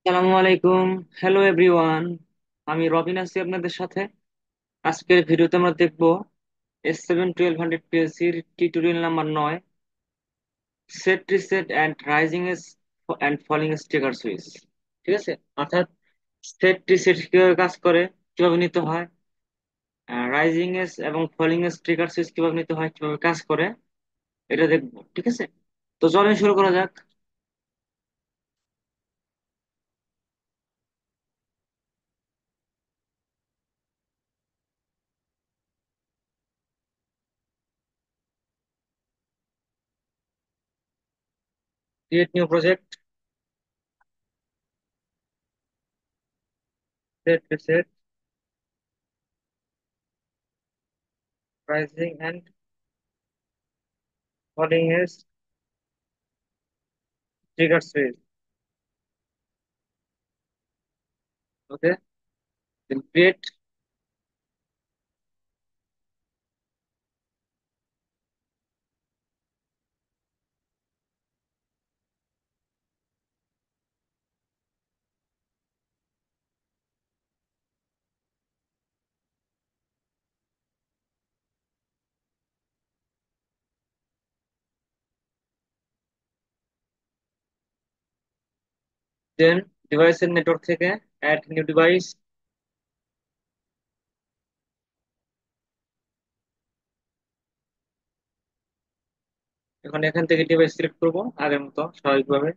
আসসালামু আলাইকুম। Hello everyone. আমি রবিন আছি আপনাদের সাথে। আজকের ভিডিওতে আমরা দেখব S7-1200 PLC tutorial number 9, set reset and rising S and falling sticker switch. ঠিক আছে, অর্থাৎ সেট রিসেট কিভাবে কাজ করে, কিভাবে নিতে হয়, রাইজিং এস এবং ফলিং স্টিকার সুইচ কিভাবে নিতে হয়, কিভাবে কাজ করে, এটা দেখবো। ঠিক আছে, তো চলেন শুরু করা যাক। Create new project, set reset, rising and falling sticker switch. Okay, then create, then ডিভাইসের নেটওয়ার্ক থেকে অ্যাড নিউ ডিভাইস। এখন এখান থেকে ডিভাইস সিলেক্ট করব আগের মতো স্বাভাবিকভাবে।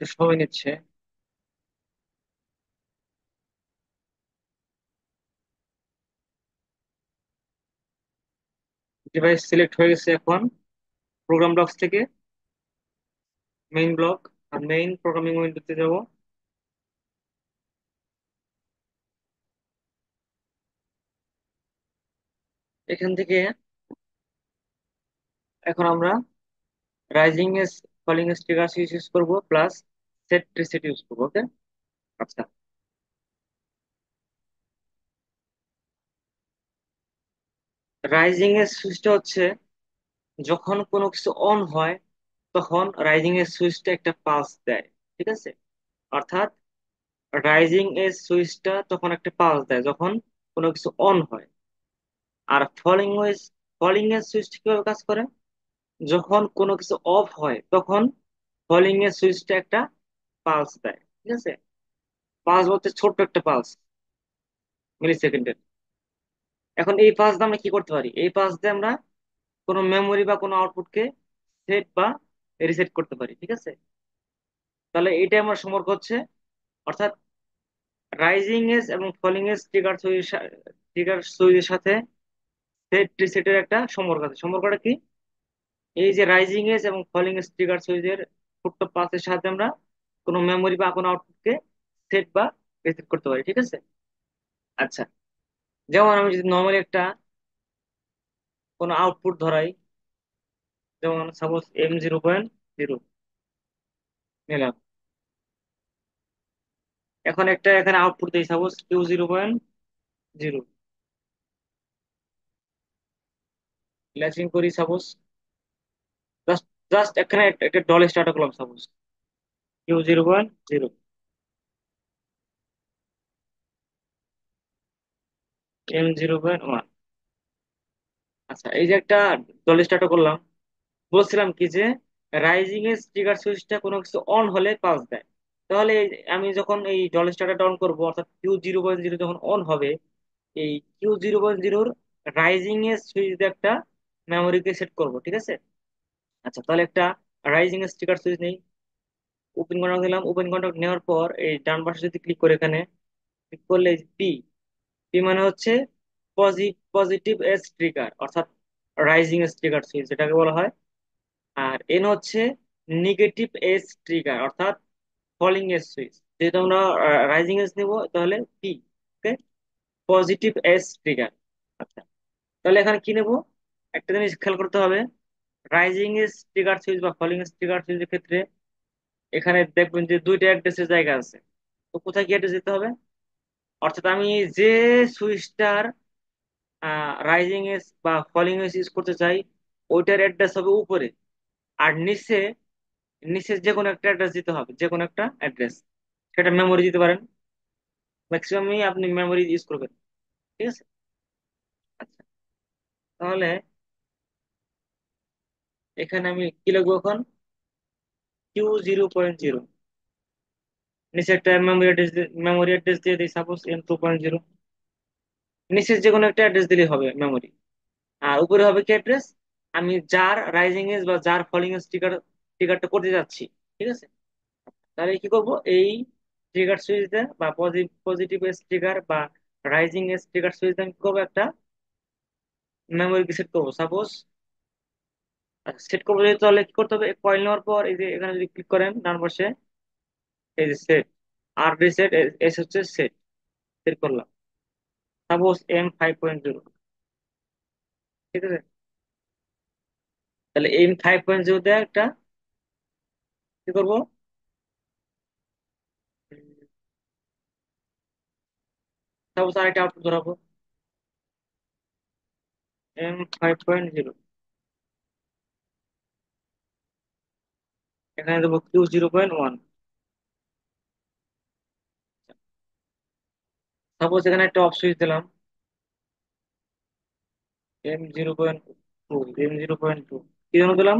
একটু সময় নিচ্ছে। ডিভাইস সিলেক্ট হয়ে গেছে। এখন প্রোগ্রাম ব্লকস থেকে মেইন ব্লক আর মেইন প্রোগ্রামিং উইন্ডোতে যাব। এখান থেকে এখন আমরা rising S falling sticker use করব, প্লাস সেট রিসেট ইউজ করবো। ওকে, আচ্ছা। রাইজিং এর সুইচটা হচ্ছে যখন কোনো কিছু অন হয় তখন রাইজিং এর সুইচটা একটা পালস দেয়। ঠিক আছে, অর্থাৎ রাইজিং এজ সুইচটা তখন একটা পালস দেয় যখন কোনো কিছু অন হয়। আর ফলিং এজ সুইচটা কিভাবে কাজ করে, যখন কোনো কিছু অফ হয় তখন ফলিং এজ সুইচটা একটা পালস দেয়। ঠিক আছে, পালস বলতে ছোট্ট একটা পালস, মিলি সেকেন্ডের। এখন এই পালস দিয়ে আমরা কি করতে পারি, এই পালস দিয়ে আমরা কোনো মেমোরি বা কোনো আউটপুটকে সেট বা রিসেট করতে পারি। ঠিক আছে, তাহলে এইটাই আমার সম্পর্ক হচ্ছে, অর্থাৎ রাইজিং এজ এবং ফলিং এজ ট্রিগার সুইচের সাথে সেট রিসেটের একটা সম্পর্ক আছে। সম্পর্কটা কি, এই যে রাইজিং এজ এবং ফলিং এজ ট্রিগার সুইচের ছোট্ট পাসের সাথে আমরা কোনো মেমোরি বা কোনো আউটপুটকে সেট বা রিসেট করতে পারি। ঠিক আছে, আচ্ছা। যেমন আমি যদি নর্মালি একটা কোনো আউটপুট ধরাই, যেমন সাপোজ M0.0 নিলাম। এখন একটা এখানে আউটপুট দিই, সাপোজ Q0.0। ল্যাচিং করি সাপোজ, জাস্ট জাস্ট এখানে একটা ডল স্টার্ট করলাম সাপোজ Q0.0, M0.1। আচ্ছা, এই যে একটা ডল স্টার্ট করলাম, বলছিলাম কি যে রাইজিং এর ট্রিগার সুইচটা কোনো কিছু অন হলে পালস দেয়। তাহলে আমি যখন এই ডল স্টারটা অন করবো, অর্থাৎ Q0.0 যখন অন হবে, এই Q0.0 রাইজিং এর সুইচ দিয়ে একটা মেমোরিকে সেট করব। ঠিক আছে, আচ্ছা। তাহলে একটা রাইজিং এর স্টিকার সুইচ নেই, ওপেন কন্ট্যাক্ট দিলাম। ওপেন কন্ট্যাক্ট নেওয়ার পর এই ডান পাশে যদি ক্লিক করে, এখানে ক্লিক করলে পি, পি মানে হচ্ছে পজিটিভ এজ ট্রিগার, অর্থাৎ রাইজিং এজ ট্রিগার সুইচ যেটাকে বলা হয়। আর এন হচ্ছে নেগেটিভ এজ ট্রিগার, অর্থাৎ ফলিং এজ সুইচ। যেহেতু আমরা রাইজিং এজ নিব, তাহলে পি। ওকে, পজিটিভ এজ ট্রিগার। আচ্ছা, তাহলে এখানে কি নেব, একটা জিনিস খেয়াল করতে হবে। রাইজিং এজ ট্রিগার সুইচ বা ফলিং এজ ট্রিগার সুইচের ক্ষেত্রে এখানে দেখবেন যে দুইটা অ্যাড্রেসের জায়গা আছে। তো কোথায় কি অ্যাড্রেস দিতে হবে? অর্থাৎ আমি যে সুইচটার রাইজিং এজ বা ফলিং এজ ইউজ করতে চাই, ওইটার অ্যাড্রেস হবে উপরে। আর নিচে, নিচে যে কোনো একটা অ্যাড্রেস দিতে হবে, যে কোনো একটা অ্যাড্রেস। সেটা মেমোরি দিতে পারেন, ম্যাক্সিমামই আপনি মেমোরি ইউজ করবেন। ঠিক আছে। আচ্ছা, তাহলে এখানে আমি কি লিখবো এখন? Q0.0, নিচে একটা মেমোরি অ্যাড্রেস দিয়ে দিই, সাপোজ M2.0। নিচে যে কোনো একটা অ্যাড্রেস দিলেই হবে মেমোরি। আর উপরে হবে কি অ্যাড্রেস? আমি যার রাইজিং এজ বা যার ফলিং এজ ট্রিগারটা করতে যাচ্ছি। ঠিক আছে। তাহলে কি করব, এই ট্রিগার সুইচ বা পজিটিভ এজ ট্রিগার বা রাইজিং এজ ট্রিগার সুইচ আমি কি করবো, একটা মেমোরি সেট করবো সাপোজ। সেট করবো যেহেতু, তাহলে কি করতে হবে, কয়েল নেওয়ার পর এই যে এখানে যদি ক্লিক করেন ডান পাশে, এই যে সেট, আর রিসেট, এস হচ্ছে সেট, সেট করলাম সাপোজ M5.0। ঠিক আছে। তাহলে M5.0 তে একটা কি করবো, সাপোজ আরেকটা আউটপুট ধরাবো, M5.0। এখানে দেবো Q0.1। সাপোজ এখানে একটা অফ সুইচ দিলাম, M0.2, M0.2। কি জন্য দিলাম?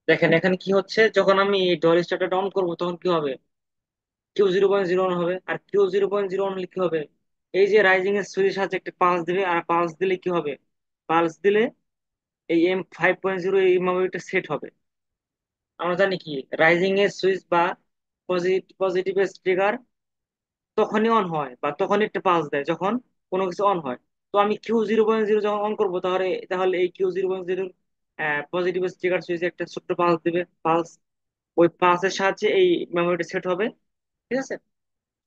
দেখেন এখানে কি হচ্ছে, যখন আমি ডোর স্টার্টটা অন করবো তখন কি হবে, Q0.0 অন হবে। আর Q0.0 অন হলে কি হবে, এই যে রাইজিং এর সুইচের সাথে একটা পালস দিবে, আর পালস দিলে কি হবে, পালস দিলে এই M5.0 এই মেমোরিটা সেট হবে। আমরা জানি কি, রাইজিং এর সুইচ বা পজিটিভ ট্রিগার তখনই অন হয় বা তখনই একটা পালস দেয় যখন কোনো কিছু অন হয়। তো আমি Q0.0 যখন অন করবো, তাহলে তাহলে এই Q0.0 পজিটিভ ট্রিগার সুইচে একটা ছোট্ট পালস দিবে, পালস। ওই পালসের সাহায্যে এই মেমোরিটা সেট হবে। ঠিক আছে।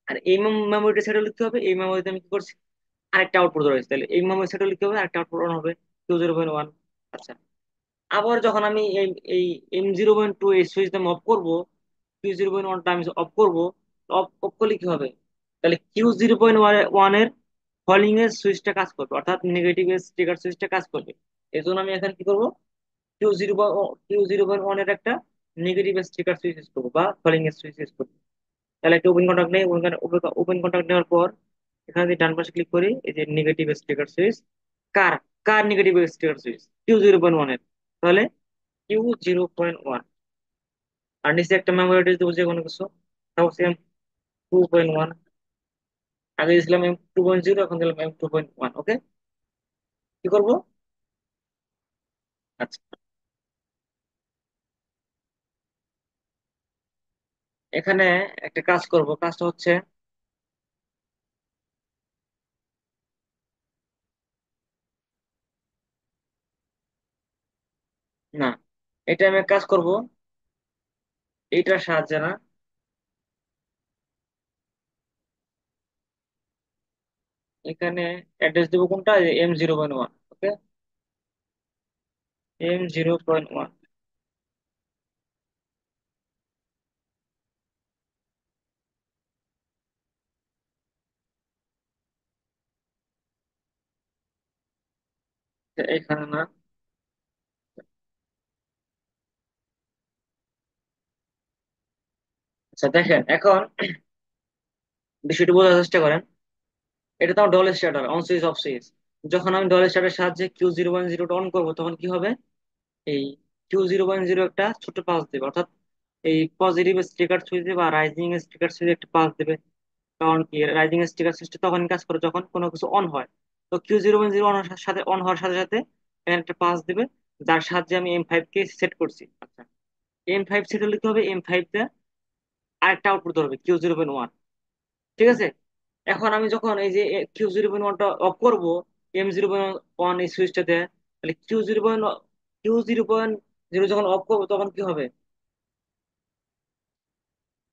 আর এই মেমোরিটা সেট হলে কি হবে, এই মেমোরিতে আমি কি করছি, আরেকটা আউটপুট রয়েছে, তাহলে এই মেমোরি সেট হলে কি হবে, আরেকটা আউটপুট অন হবে, Q0.1। আচ্ছা, আবার যখন আমি এই এই M0.2 এই সুইচটা আমি অফ করবো, Q0.1টা আমি অফ করবো, অফ অফ করলে কি হবে, তাহলে Q0.1 এর ফলিং এর সুইচটা কাজ করবে, অর্থাৎ নেগেটিভ এর ট্রিগার সুইচটা কাজ করবে। এই জন্য আমি এখানে কি করবো, Q0.1 এর একটা নেগেটিভ এর ট্রিগার সুইচ ইউজ করবো বা ফলিং এর সুইচ ইউজ করবো। তাহলে একটা ওপেন কন্ট্যাক্ট নেই, ওপেন কন্ট্যাক্ট নেওয়ার পর এখানে যদি ডান পাশে ক্লিক করি, এই যে নেগেটিভ স্টিকার সুইচ, কার কার নেগেটিভ স্টিকার সুইচ, Q0.1 এর। তাহলে Q0.1। আর নিচে একটা মেমোরি অ্যাড্রেস দেবো যে কোনো কিছু, তাও সেম 2.1। আগে দিয়েছিলাম M2.0, এখন দিলাম M2.1। ওকে, কি করবো? আচ্ছা, এখানে একটা কাজ করব, কাজটা হচ্ছে, না, এটা আমি এক কাজ করব, এইটার সাহায্যে না, এখানে অ্যাড্রেস দেবো কোনটা, M0.1। ওকে, M0.1। এখানে না। আচ্ছা দেখেন এখন বিষয়টি বোঝার চেষ্টা করেন। এটা তো doll starter, on switch off switch. যখন আমি ডল স্টার্টারের সাহায্যে Q0.0 অন করবো, তখন কি হবে, এই Q0.0 একটা ছোট পালস দেবে, অর্থাৎ এই পজিটিভ স্টিকার সুইচে বা রাইজিং স্টিকার সুইচে একটা পালস দেবে। কারণ কি, রাইজিং স্টিকার সুইচটা তখন কাজ করে যখন কোনো কিছু অন হয়। তো Q0.0 অন হওয়ার সাথে সাথে এখানে একটা পালস দিবে, যার সাহায্যে আমি M5 কে সেট করছি। আচ্ছা, M5 সেট হলে কি হবে, M5 তে আরেকটা আউটপুট ধরবে Q0.1। ঠিক আছে। এখন আমি যখন এই যে Q0.1টা অফ করবো, M0.1 এই সুইচটাতে, তাহলে Q0.0 যখন অফ করবো তখন কি হবে,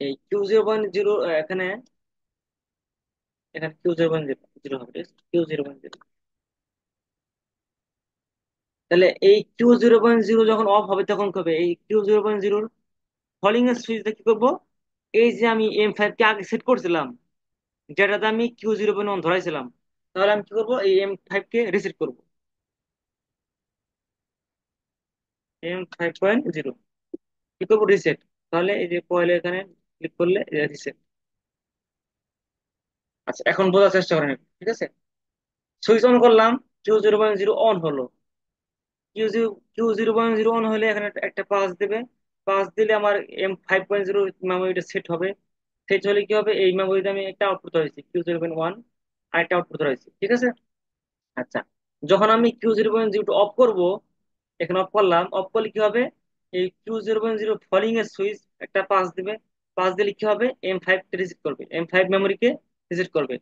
এই Q0.0 এখানে এখানে Q0.0 হবে, Q0.0। তাহলে এই Q0.0 যখন অফ হবে তখন কি হবে? এই Q0.0 ফলিং এর সুইচটা কি করবো? এই যে আমি M5 কে আগে সেট করছিলাম, যেটাতে আমি Q0.1 ধরাইছিলাম, তাহলে আমি কি করবো? এই M5 কে রিসেট করবো। M5.0 কি করবো? রিসেট। তাহলে এই যে কয়েল এখানে ক্লিক করলে রিসেট। আচ্ছা, এখন বোঝার চেষ্টা করেন একটু, ঠিক আছে? সুইচ অন করলাম, Q0.0 অন হলো। Q0.0 অন হলে এখানে একটা পাস দেবে। পাস দিলে আমার M5.0 মেমোরিটা সেট হবে। সেট হলে কি হবে? এই মেমোরিতে আমি একটা আউটপুট হয়েছি Q0.1, আর একটা আউটপুট হয়েছে, ঠিক আছে? আচ্ছা, যখন আমি Q0.0 অফ করব, এখানে অফ করলাম, অফ করলে কি হবে? এই Q0.0 ফলিং এর সুইচ একটা পাস দিবে। পাস দিলে কি হবে? M5 কে রিসেট করবে, M5 মেমোরিকে রিসেট করবে।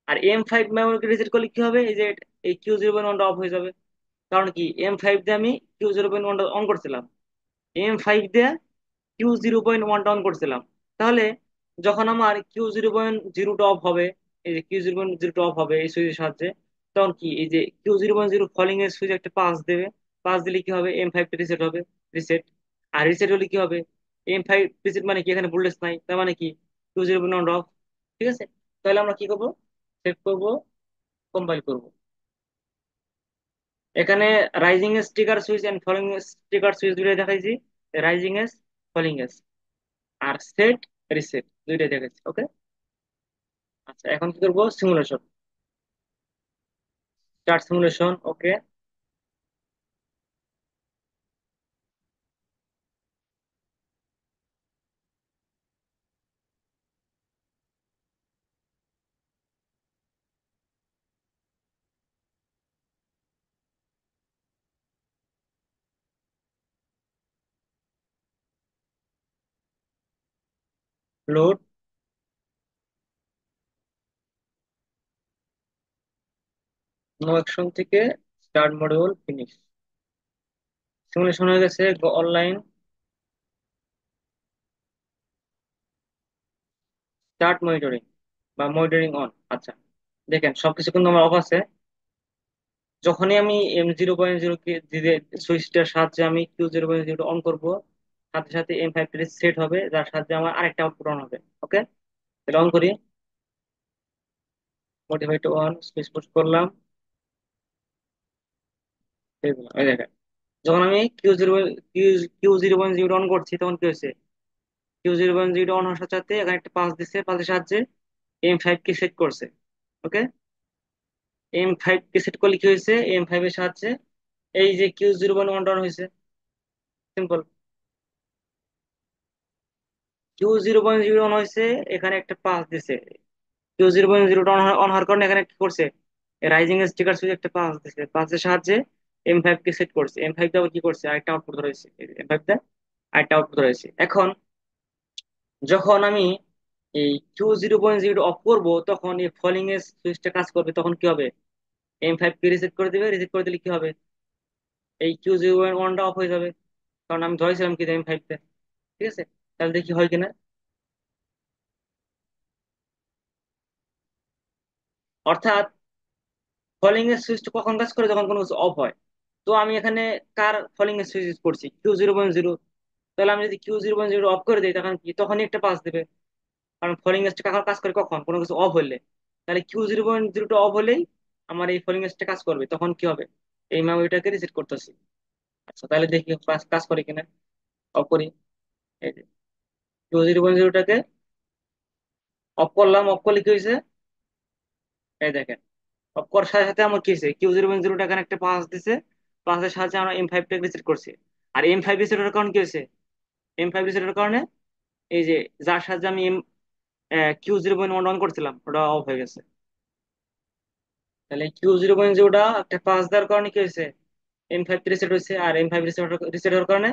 আর M5 মেমোরিকে রিসেট করলে কি হবে? এই যে এই Q0.1 অফ হয়ে যাবে। কারণ কি, M5 দিয়ে আমি Q0.1 অন করছিলাম, M5 দিয়ে Q0.1 অন করছিলাম। তাহলে যখন আমার Q0.0 অফ হবে, এই যে Q0.0 অফ হবে এই সুইচের সাহায্যে, তখন কি এই যে Q0.0 কলিং এর সুইচ একটা পাস দেবে। পাস দিলে কি হবে? M5 টা রিসেট হবে, রিসেট। আর রিসেট হলে কি হবে? M5 রিসেট মানে কি, এখানে ভোল্টেজ নাই, তার মানে কি Q0.1 অফ। ঠিক আছে? তাহলে আমরা কি করবো? সেভ করবো, কম্পাইল করবো। এখানে rising S trigger switch and falling S trigger switch দুইটাই দেখাইছি, রাইজিং এস, ফলিং এস। আর সেট, রিসেট দুইটাই দেখাইছি, ওকে। আচ্ছা, এখন কি করবো? Simulation, start simulation, okay. Load, no action থেকে স্টার্ট মডিউল ফিনিশ। সিমুলেশন হয়ে গেছে, অনলাইন, স্টার্ট মনিটরিং বা মনিটরিং অন। আচ্ছা, দেখেন সবকিছু কিন্তু আমার অফ আছে। যখনই আমি M0.0 কে দিতে, সুইচটার সাহায্যে আমি Q0.0 অন করব, সাথে সাথে M5 সেট হবে, যার সাহায্যে আমার আরেকটা আউটপুট অন হবে, ওকে। এটা অন করি, modify to on, switch push করলাম, এই দিলাম, এই দেখেন। যখন আমি Q zero point zero on করছি তখন কি হয়েছে? Q0.0 অন হওয়ার সাথে সাথে এখানে একটা পাস দিচ্ছে, পাসের সাহায্যে M5 কে সেট করছে, ওকে। M5 কে সেট করলে কি হয়েছে? M5 এর সাহায্যে এই যে Q0.1 অন হয়েছে, সিম্পল। Q0.0 অন হয়েছে, এখানে একটা পাস দিছে। Q0.0 অন অন হওয়ার কারণে এখানে কি করছে? রাইজিং এর স্টিকার সুইচ একটা পাস দিছে, পাসের সাহায্যে M5 কে সেট করছে। M5 আবার কি করছে? আরেকটা আউটপুট ধরেছে, M5 দা আরেকটা আউটপুট ধরেছে। এখন যখন আমি এই Q0.0 অফ করব, তখন এই ফলিং এর সুইচটা কাজ করবে, তখন কি হবে? M5 কে রিসেট করে দিবে, রিসেট করে দিলে কি হবে? এই Q0.1 টা অফ হয়ে যাবে, কারণ আমি ধরেছিলাম কি M5 তে। ঠিক আছে? তাহলে দেখি হয় কিনা। অর্থাৎ ফলিং এর সুইচটা কখন কাজ করে? যখন কোনো কিছু অফ হয়। তো আমি এখানে কার ফলিং এর সুইচ ইউজ করছি? Q0.0। তাহলে আমি যদি Q0.0 অফ করে দিই, তখন কি? তখনই একটা পাস দেবে। কারণ ফলিং এসটা কাজ করে কখন? কোনো কিছু অফ হলে। তাহলে Q0.0 অফ হলেই আমার এই ফলিং এসটা কাজ করবে, তখন কি হবে? এই মেমোরিটাকে রিসেট করতেছি। আচ্ছা, তাহলে দেখি কাজ কাজ করে কিনা। অফ করি, এই যে Q0.0টাকে অফ করলাম। অফ করলে কি হয়েছে? এই দেখেন, অফ করার সাথে সাথে আমার কি হয়েছে? Q0.0 এখানে একটা পাস দিছে, পাসের সাহায্যে আমরা M5 টাকে রিসেট করছি। আর M5 রিসেটের কারণে কি হয়েছে? M5 রিসেটের কারণে এই যে যার সাহায্যে আমি Q0.1 অন করছিলাম, ওটা অফ হয়ে গেছে। তাহলে Q0.0টা একটা পাস দেওয়ার কারণে কি হয়েছে? M5 রিসেট হয়েছে, আর M5 রিসেট রিসেট হওয়ার কারণে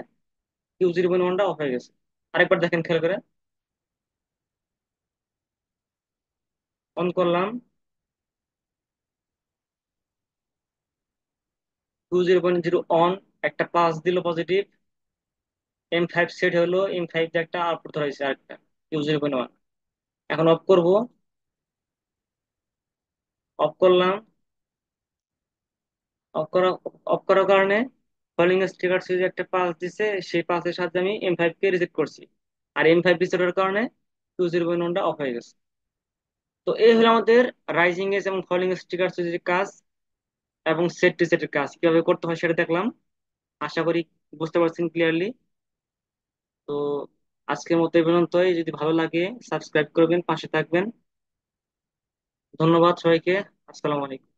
Q0.1টা অফ হয়ে গেছে। আরেকবার দেখেন খেয়াল করে, অন করলাম, Q0.0 অন, একটা পাস দিল পজিটিভ, M5 সেট হলো, M5 দিয়ে একটা আউটপুট ধরা হয়েছে আরেকটা Q0.1। এখন অফ করব, অফ করলাম। অফ করার কারণে কলিং স্টিকার সুইচ একটা পালস দিছে, সেই পালসের সাথে আমি M5 কে রিসেট করছি। আর M5 রিসেটের কারণে 2.0.1টা অফ হয়ে গেছে। তো এই হলো আমাদের রাইজিং এজ এবং ফলিং স্টিকার সুইচের কাজ এবং সেট রিসেটের কাজ কিভাবে করতে হয় সেটা দেখলাম। আশা করি বুঝতে পারছেন ক্লিয়ারলি। তো আজকের মতো এই পর্যন্তই। যদি ভালো লাগে সাবস্ক্রাইব করবেন, পাশে থাকবেন। ধন্যবাদ সবাইকে। আসসালামু আলাইকুম।